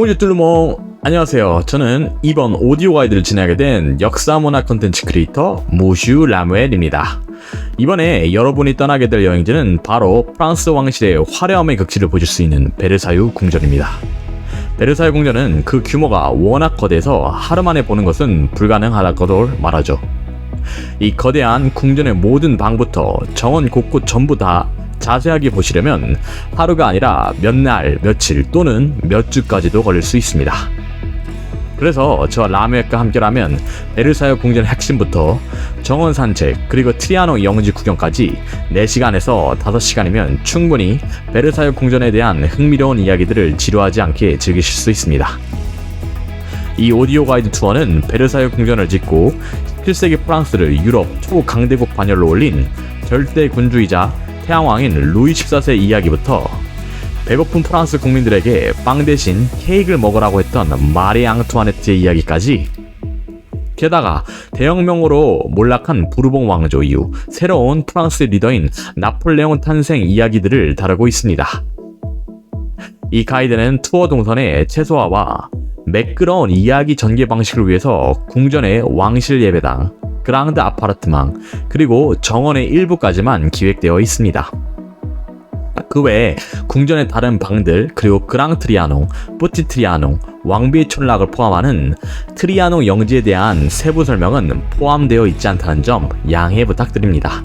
보조 뚫루몽 안녕하세요. 저는 이번 오디오 가이드를 진행하게 된 역사문화 콘텐츠 크리에이터 무슈 라무엘입니다. 이번에 여러분이 떠나게 될 여행지는 바로 프랑스 왕실의 화려함의 극치를 보실 수 있는 베르사유 궁전입니다. 베르사유 궁전은 그 규모가 워낙 거대해서 하루 만에 보는 것은 불가능하다고도 말하죠. 이 거대한 궁전의 모든 방부터 정원 곳곳 전부 다 자세하게 보시려면 하루가 아니라 몇 날, 며칠 또는 몇 주까지도 걸릴 수 있습니다. 그래서 저 라무엘과 함께라면 베르사유 궁전의 핵심부터 정원 산책 그리고 트리아노 영지 구경까지 4시간에서 5시간이면 충분히 베르사유 궁전에 대한 흥미로운 이야기들을 지루하지 않게 즐기실 수 있습니다. 이 오디오 가이드 투어는 베르사유 궁전을 짓고 17세기 프랑스를 유럽 초강대국 반열로 올린 절대 군주이자 태양왕인 루이 14세 이야기부터 배고픈 프랑스 국민들에게 빵 대신 케이크를 먹으라고 했던 마리 앙투아네트의 이야기까지, 게다가 대혁명으로 몰락한 부르봉 왕조 이후 새로운 프랑스 리더인 나폴레옹 탄생 이야기들을 다루고 있습니다. 이 가이드는 투어 동선의 최소화와 매끄러운 이야기 전개 방식을 위해서 궁전의 왕실 예배당, 그랑드 아파르트망, 그리고 정원의 일부까지만 기획되어 있습니다. 그 외에 궁전의 다른 방들, 그리고 그랑 트리아농, 뿌티 트리아농, 왕비의 촌락을 포함하는 트리아농 영지에 대한 세부 설명은 포함되어 있지 않다는 점 양해 부탁드립니다.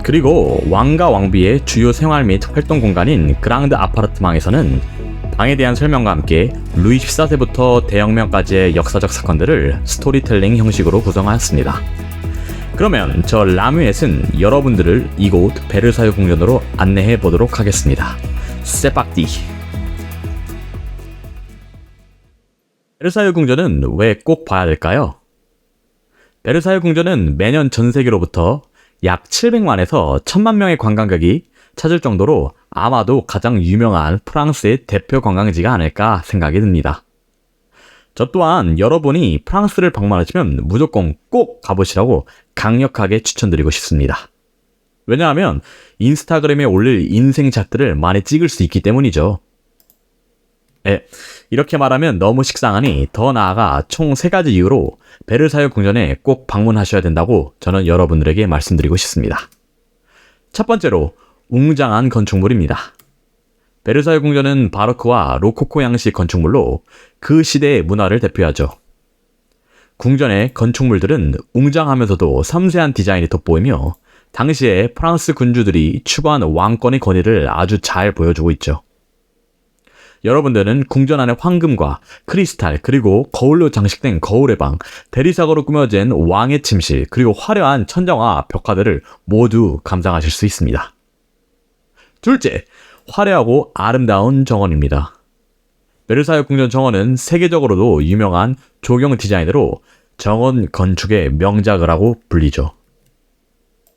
그리고 왕과 왕비의 주요 생활 및 활동 공간인 그랑드 아파르트망에서는 방에 대한 설명과 함께 루이 14세부터 대혁명까지의 역사적 사건들을 스토리텔링 형식으로 구성하였습니다. 그러면 저 라무엣은 여러분들을 이곳 베르사유 궁전으로 안내해 보도록 하겠습니다. 세박디. 베르사유 궁전은 왜 꼭 봐야 될까요? 베르사유 궁전은 매년 전 세계로부터 약 700만에서 1000만 명의 관광객이 찾을 정도로 아마도 가장 유명한 프랑스의 대표 관광지가 아닐까 생각이 듭니다. 저 또한 여러분이 프랑스를 방문하시면 무조건 꼭 가보시라고 강력하게 추천드리고 싶습니다. 왜냐하면 인스타그램에 올릴 인생샷들을 많이 찍을 수 있기 때문이죠. 이렇게 말하면 너무 식상하니 더 나아가 총 3가지 이유로 베르사유 궁전에 꼭 방문하셔야 된다고 저는 여러분들에게 말씀드리고 싶습니다. 첫 번째로 웅장한 건축물입니다. 베르사유 궁전은 바로크와 로코코 양식 건축물로 그 시대의 문화를 대표하죠. 궁전의 건축물들은 웅장하면서도 섬세한 디자인이 돋보이며 당시에 프랑스 군주들이 추구한 왕권의 권위를 아주 잘 보여주고 있죠. 여러분들은 궁전 안의 황금과 크리스탈, 그리고 거울로 장식된 거울의 방, 대리석으로 꾸며진 왕의 침실, 그리고 화려한 천정화 벽화들을 모두 감상하실 수 있습니다. 둘째, 화려하고 아름다운 정원입니다. 베르사유 궁전 정원은 세계적으로도 유명한 조경 디자인으로 정원 건축의 명작이라고 불리죠.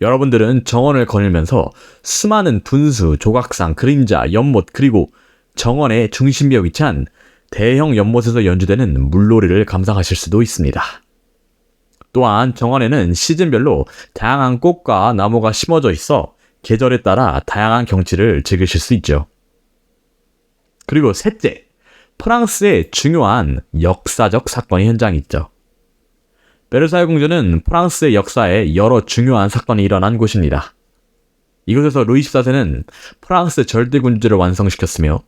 여러분들은 정원을 거닐면서 수많은 분수, 조각상, 그림자, 연못, 그리고 정원의 중심부에 위치한 대형 연못에서 연주되는 물놀이를 감상하실 수도 있습니다. 또한 정원에는 시즌별로 다양한 꽃과 나무가 심어져 있어 계절에 따라 다양한 경치를 즐기실 수 있죠. 그리고 셋째, 프랑스의 중요한 역사적 사건의 현장이 있죠. 베르사유 궁전은 프랑스의 역사에 여러 중요한 사건이 일어난 곳입니다. 이곳에서 루이 14세는 프랑스 절대군주제를 완성시켰으며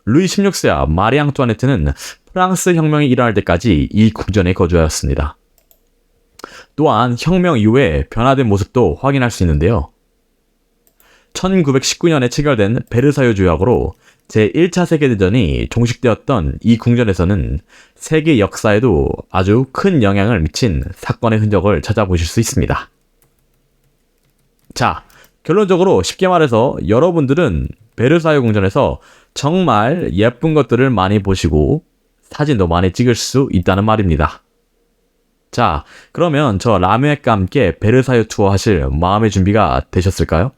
루이 16세와 마리 앙투아네트는 프랑스 혁명이 일어날 때까지 이 궁전에 거주하였습니다. 또한 혁명 이후에 변화된 모습도 확인할 수 있는데요. 1919년에 체결된 베르사유 조약으로 제1차 세계대전이 종식되었던 이 궁전에서는 세계 역사에도 아주 큰 영향을 미친 사건의 흔적을 찾아보실 수 있습니다. 자, 결론적으로 쉽게 말해서 여러분들은 베르사유 궁전에서 정말 예쁜 것들을 많이 보시고 사진도 많이 찍을 수 있다는 말입니다. 자, 그러면 저 라무엘과 함께 베르사유 투어 하실 마음의 준비가 되셨을까요?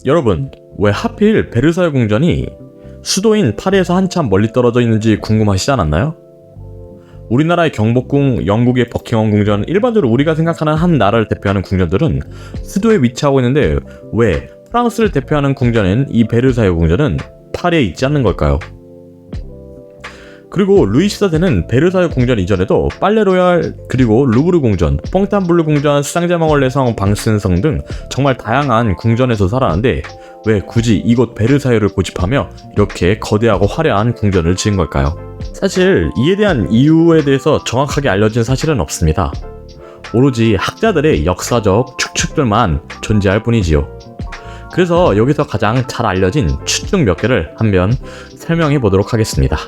여러분, 왜 하필 베르사유 궁전이 수도인 파리에서 한참 멀리 떨어져 있는지 궁금하시지 않았나요? 우리나라의 경복궁, 영국의 버킹엄 궁전, 일반적으로 우리가 생각하는 한 나라를 대표하는 궁전들은 수도에 위치하고 있는데 왜 프랑스를 대표하는 궁전인 이 베르사유 궁전은 파리에 있지 않는 걸까요? 그리고 루이 14세는 베르사유 궁전 이전에도 팔레로얄, 그리고 루브르 궁전, 퐁탄블르 궁전, 쌍제망월레성, 방스텐성 등 정말 다양한 궁전에서 살았는데 왜 굳이 이곳 베르사유를 고집하며 이렇게 거대하고 화려한 궁전을 지은 걸까요? 사실 이에 대한 이유에 대해서 정확하게 알려진 사실은 없습니다. 오로지 학자들의 역사적 추측들만 존재할 뿐이지요. 그래서 여기서 가장 잘 알려진 추측 몇 개를 한번 설명해 보도록 하겠습니다.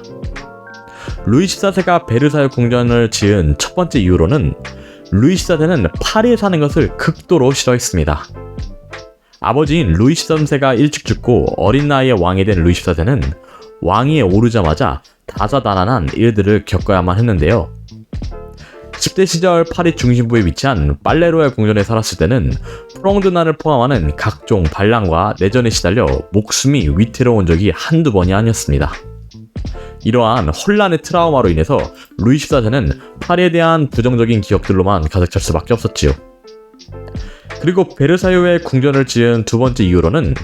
루이 14세가 베르사유 궁전을 지은 첫 번째 이유로는 루이 14세는 파리에 사는 것을 극도로 싫어했습니다. 아버지인 루이 13세가 일찍 죽고 어린 나이에 왕이 된 루이 14세는 왕위에 오르자마자 다사다난한 일들을 겪어야만 했는데요. 10대 시절 파리 중심부에 위치한 팔레로얄 궁전에 살았을 때는 프롱드난을 포함하는 각종 반란과 내전에 시달려 목숨이 위태로운 적이 한두 번이 아니었습니다. 이러한 혼란의 트라우마로 인해서 루이 14세는 파리에 대한 부정적인 기억들로만 가득 찰 수밖에 없었지요. 그리고 베르사유의 궁전을 지은 두 번째 이유로는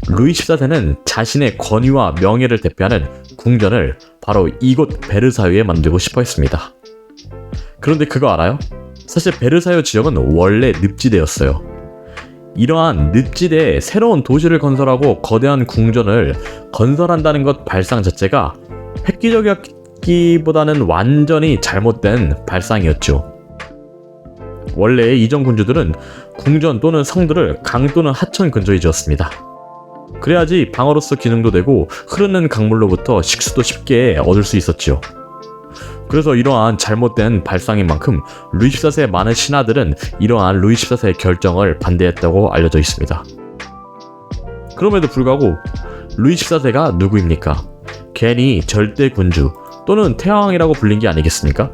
루이 14세는 자신의 권위와 명예를 대표하는 궁전을 바로 이곳 베르사유에 만들고 싶어 했습니다. 그런데 그거 알아요? 사실 베르사유 지역은 원래 늪지대였어요. 이러한 늪지대에 새로운 도시를 건설하고 거대한 궁전을 건설한다는 것 발상 자체가 획기적이었기보다는 완전히 잘못된 발상이었죠. 원래 이전 군주들은 궁전 또는 성들을 강 또는 하천 근처에 지었습니다. 그래야지 방어로서 기능도 되고 흐르는 강물로부터 식수도 쉽게 얻을 수 있었지요. 그래서 이러한 잘못된 발상인 만큼 루이 14세의 많은 신하들은 이러한 루이 14세의 결정을 반대했다고 알려져 있습니다. 그럼에도 불구하고 루이 14세가 누구입니까? 괜히 절대 군주 또는 태왕이라고 불린 게 아니겠습니까?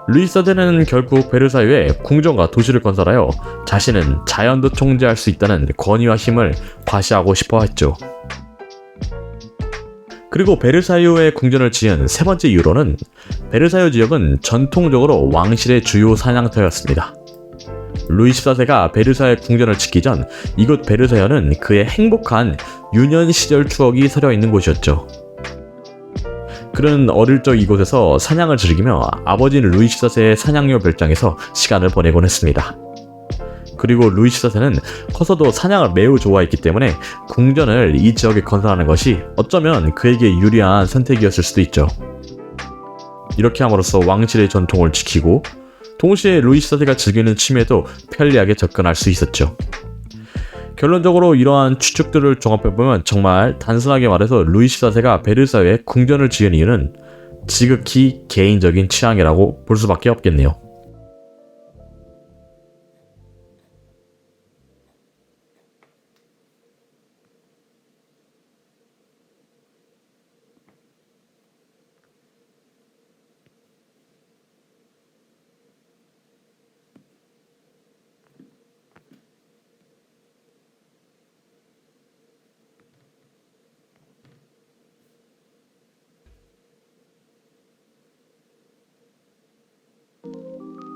루이 14세는 결국 베르사유에 궁전과 도시를 건설하여 자신은 자연도 통제할 수 있다는 권위와 힘을 과시하고 싶어 했죠. 그리고 베르사유의 궁전을 지은 세 번째 이유로는 베르사유 지역은 전통적으로 왕실의 주요 사냥터였습니다. 루이 14세가 베르사유 궁전을 짓기 전 이곳 베르사유는 그의 행복한 유년 시절 추억이 서려 있는 곳이었죠. 그는 어릴 적 이곳에서 사냥을 즐기며 아버지인 루이 14세의 사냥료 별장에서 시간을 보내곤 했습니다. 그리고 루이 14세는 커서도 사냥을 매우 좋아했기 때문에 궁전을 이 지역에 건설하는 것이 어쩌면 그에게 유리한 선택이었을 수도 있죠. 이렇게 함으로써 왕실의 전통을 지키고 동시에 루이 14세가 즐기는 취미에도 편리하게 접근할 수 있었죠. 결론적으로 이러한 추측들을 종합해보면 정말 단순하게 말해서 루이 14세가 베르사유에 궁전을 지은 이유는 지극히 개인적인 취향이라고 볼 수밖에 없겠네요.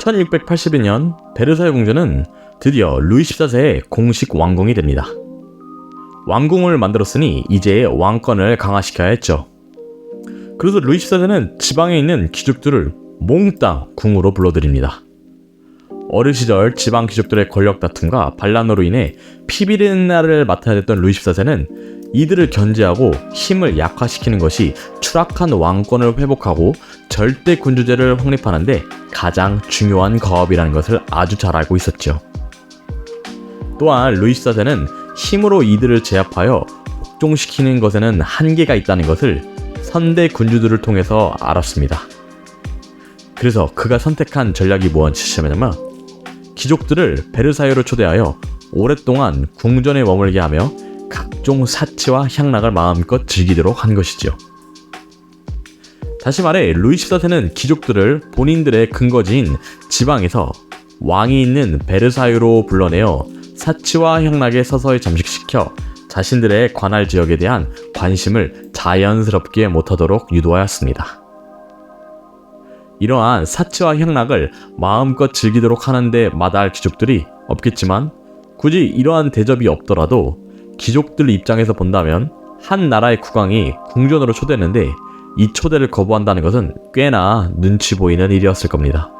(1682년) 베르사유 궁전은 드디어 루이 14세의 공식 왕궁이 됩니다. 왕궁을 만들었으니 이제 왕권을 강화시켜야 했죠. 그래서 루이 14세는 지방에 있는 귀족들을 몽땅 궁으로 불러들입니다. 어릴 시절 지방 귀족들의 권력 다툼과 반란으로 인해 피비린내를 맡아야 됐던 루이 14세는 이들을 견제하고 힘을 약화시키는 것이 추락한 왕권을 회복하고 절대 군주제를 확립하는데 가장 중요한 거업이라는 것을 아주 잘 알고 있었죠. 또한 루이 14세는 힘으로 이들을 제압하여 복종시키는 것에는 한계가 있다는 것을 선대 군주들을 통해서 알았습니다. 그래서 그가 선택한 전략이 무엇이냐면 귀족들을 베르사유로 초대하여 오랫동안 궁전에 머물게 하며 각종 사치와 향락을 마음껏 즐기도록 한 것이죠. 다시 말해 루이 14세는 귀족들을 본인들의 근거지인 지방에서 왕이 있는 베르사유로 불러내어 사치와 향락에 서서히 잠식시켜 자신들의 관할 지역에 대한 관심을 자연스럽게 못하도록 유도하였습니다. 이러한 사치와 향락을 마음껏 즐기도록 하는데 마다할 귀족들이 없겠지만 굳이 이러한 대접이 없더라도 귀족들 입장에서 본다면 한 나라의 국왕이 궁전으로 초대했는데 이 초대를 거부한다는 것은 꽤나 눈치 보이는 일이었을 겁니다.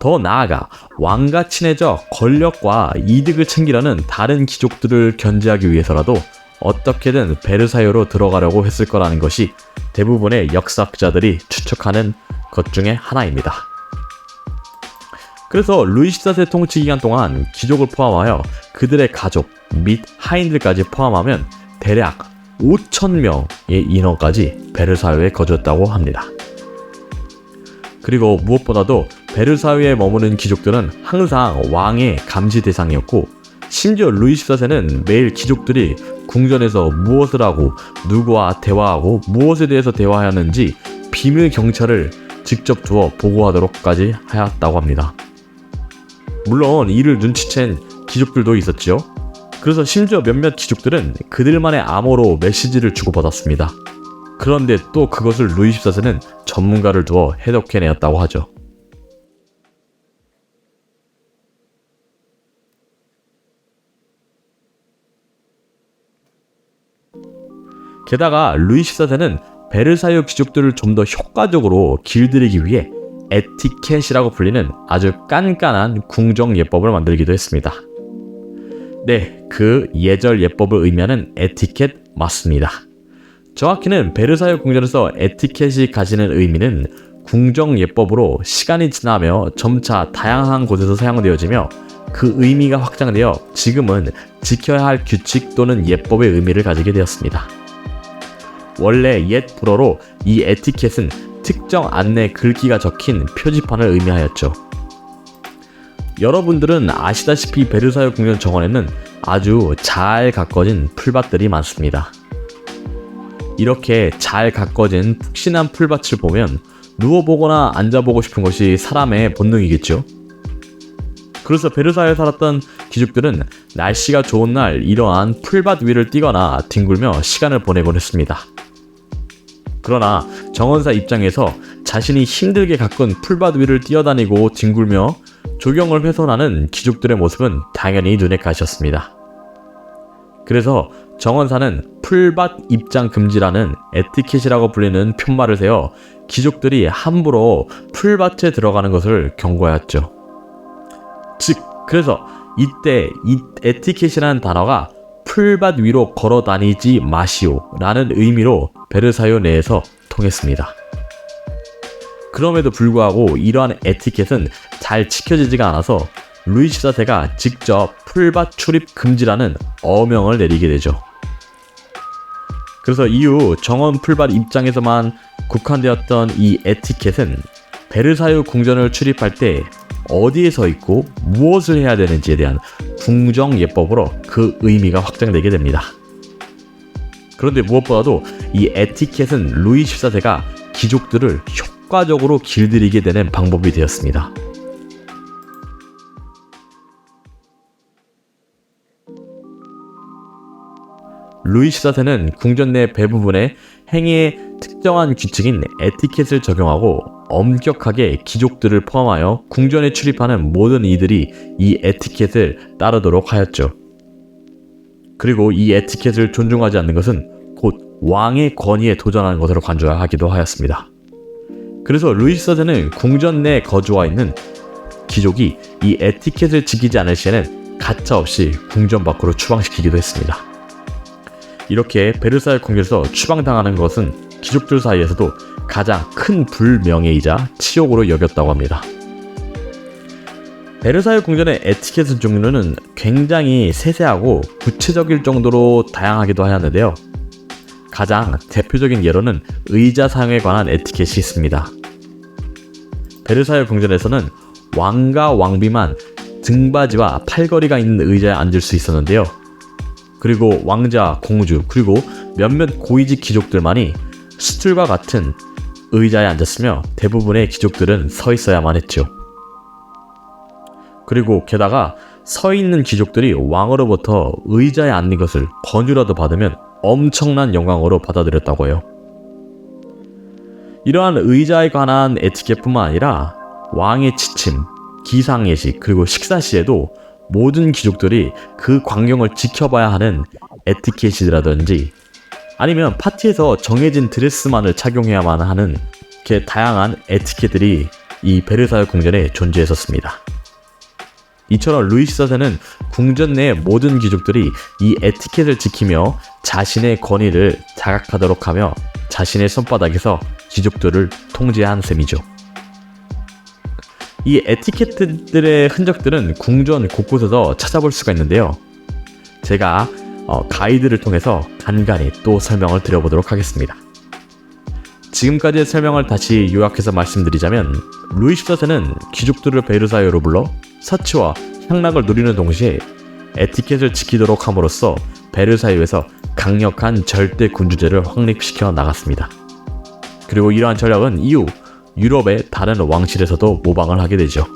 더 나아가 왕과 친해져 권력과 이득을 챙기려는 다른 귀족들을 견제하기 위해서라도 어떻게든 베르사유로 들어가려고 했을 거라는 것이 대부분의 역사학자들이 추측하는 것 중에 하나입니다. 그래서 루이 14세 통치 기간 동안 귀족을 포함하여 그들의 가족 및 하인들까지 포함하면 대략 5,000명의 인원까지 베르사유에 거주했다고 합니다. 그리고 무엇보다도 베르사유에 머무는 귀족들은 항상 왕의 감시 대상이었고 심지어 루이 14세는 매일 귀족들이 궁전에서 무엇을 하고 누구와 대화하고 무엇에 대해서 대화하였는지 비밀 경찰을 직접 두어 보고하도록까지 하였다고 합니다. 물론 이를 눈치챈 귀족들도 있었지요. 그래서 심지어 몇몇 귀족들은 그들만의 암호로 메시지를 주고받았습니다. 그런데 또 그것을 루이 14세는 전문가를 두어 해독해내었다고 하죠. 게다가 루이 14세는 베르사유 귀족들을 좀 더 효과적으로 길들이기 위해 에티켓이라고 불리는 아주 깐깐한 궁정 예법을 만들기도 했습니다. 네, 그 예절 예법을 의미하는 에티켓 맞습니다. 정확히는 베르사유 궁전에서 에티켓이 가지는 의미는 궁정 예법으로 시간이 지나며 점차 다양한 곳에서 사용되어지며 그 의미가 확장되어 지금은 지켜야 할 규칙 또는 예법의 의미를 가지게 되었습니다. 원래 옛 불어로 이 에티켓은 특정 안내 글귀가 적힌 표지판을 의미하였죠. 여러분들은 아시다시피 베르사유 궁전 정원에는 아주 잘 가꿔진 풀밭들이 많습니다. 이렇게 잘 가꿔진 푹신한 풀밭을 보면 누워보거나 앉아보고 싶은 것이 사람의 본능이겠죠. 그래서 베르사유에 살았던 귀족들은 날씨가 좋은 날 이러한 풀밭 위를 뛰거나 뒹굴며 시간을 보내곤 했습니다. 그러나 정원사 입장에서 자신이 힘들게 가꾼 풀밭 위를 뛰어다니고 뒹굴며 조경을 훼손하는 귀족들의 모습은 당연히 눈에 가셨습니다. 그래서 정원사는 풀밭 입장 금지라는 에티켓이라고 불리는 푯말을 세워 귀족들이 함부로 풀밭에 들어가는 것을 경고하였죠. 즉, 그래서 이때 이 에티켓이라는 단어가 풀밭 위로 걸어 다니지 마시오 라는 의미로 베르사유 내에서 통했습니다. 그럼에도 불구하고 이러한 에티켓은 잘 지켜지지가 않아서 루이 14세가 직접 풀밭 출입 금지라는 어명을 내리게 되죠. 그래서 이후 정원 풀밭 입장에서만 국한되었던 이 에티켓은 베르사유 궁전을 출입할 때 어디에 서 있고 무엇을 해야 되는지에 대한 궁정 예법으로 그 의미가 확장되게 됩니다. 그런데 무엇보다도 이 에티켓은 루이 14세가 귀족들을 효과적으로 길들이게 되는 방법이 되었습니다. 루이 14세는 궁전 내 대부분의 행위에 특정한 규칙인 에티켓을 적용하고 엄격하게 귀족들을 포함하여 궁전에 출입하는 모든 이들이 이 에티켓을 따르도록 하였죠. 그리고 이 에티켓을 존중하지 않는 것은 곧 왕의 권위에 도전하는 것으로 간주하기도 하였습니다. 그래서 루이 14세는 궁전 내에 거주와 있는 귀족이 이 에티켓을 지키지 않을 시에는 가차없이 궁전 밖으로 추방시키기도 했습니다. 이렇게 베르사유 궁전에서 추방당하는 것은 귀족들 사이에서도 가장 큰 불명예이자 치욕으로 여겼다고 합니다. 베르사유 궁전의 에티켓 종류는 굉장히 세세하고 구체적일 정도로 다양하기도 하였는데요. 가장 대표적인 예로는 의자 사용에 관한 에티켓이 있습니다. 베르사유 궁전에서는 왕과 왕비만 등받이와 팔걸이가 있는 의자에 앉을 수 있었는데요. 그리고 왕자, 공주, 그리고 몇몇 고위직 귀족들만이 스툴과 같은 의자에 앉았으며 대부분의 귀족들은 서 있어야만 했죠. 그리고 게다가 서 있는 귀족들이 왕으로부터 의자에 앉는 것을 권유라도 받으면 엄청난 영광으로 받아들였다고 해요. 이러한 의자에 관한 에티켓뿐만 아니라 왕의 취침, 기상예식, 그리고 식사 시에도 모든 귀족들이 그 광경을 지켜봐야 하는 에티켓이라든지 아니면 파티에서 정해진 드레스만을 착용해야만 하는 이렇게 다양한 에티켓들이 이 베르사유 궁전에 존재했었습니다. 이처럼 루이스 4세는 궁전 내 모든 귀족들이 이 에티켓을 지키며 자신의 권위를 자각하도록 하며 자신의 손바닥에서 귀족들을 통제한 셈이죠. 이 에티켓들의 흔적들은 궁전 곳곳에서 찾아볼 수가 있는데요. 제가 가이드를 통해서 간간히 또 설명을 드려보도록 하겠습니다. 지금까지의 설명을 다시 요약해서 말씀드리자면 루이스 4세는 귀족들을 베르사유로 불러 사치와 향락을 누리는 동시에 에티켓을 지키도록 함으로써 베르사유에서 강력한 절대 군주제를 확립시켜 나갔습니다. 그리고 이러한 전략은 이후 유럽의 다른 왕실에서도 모방을 하게 되죠.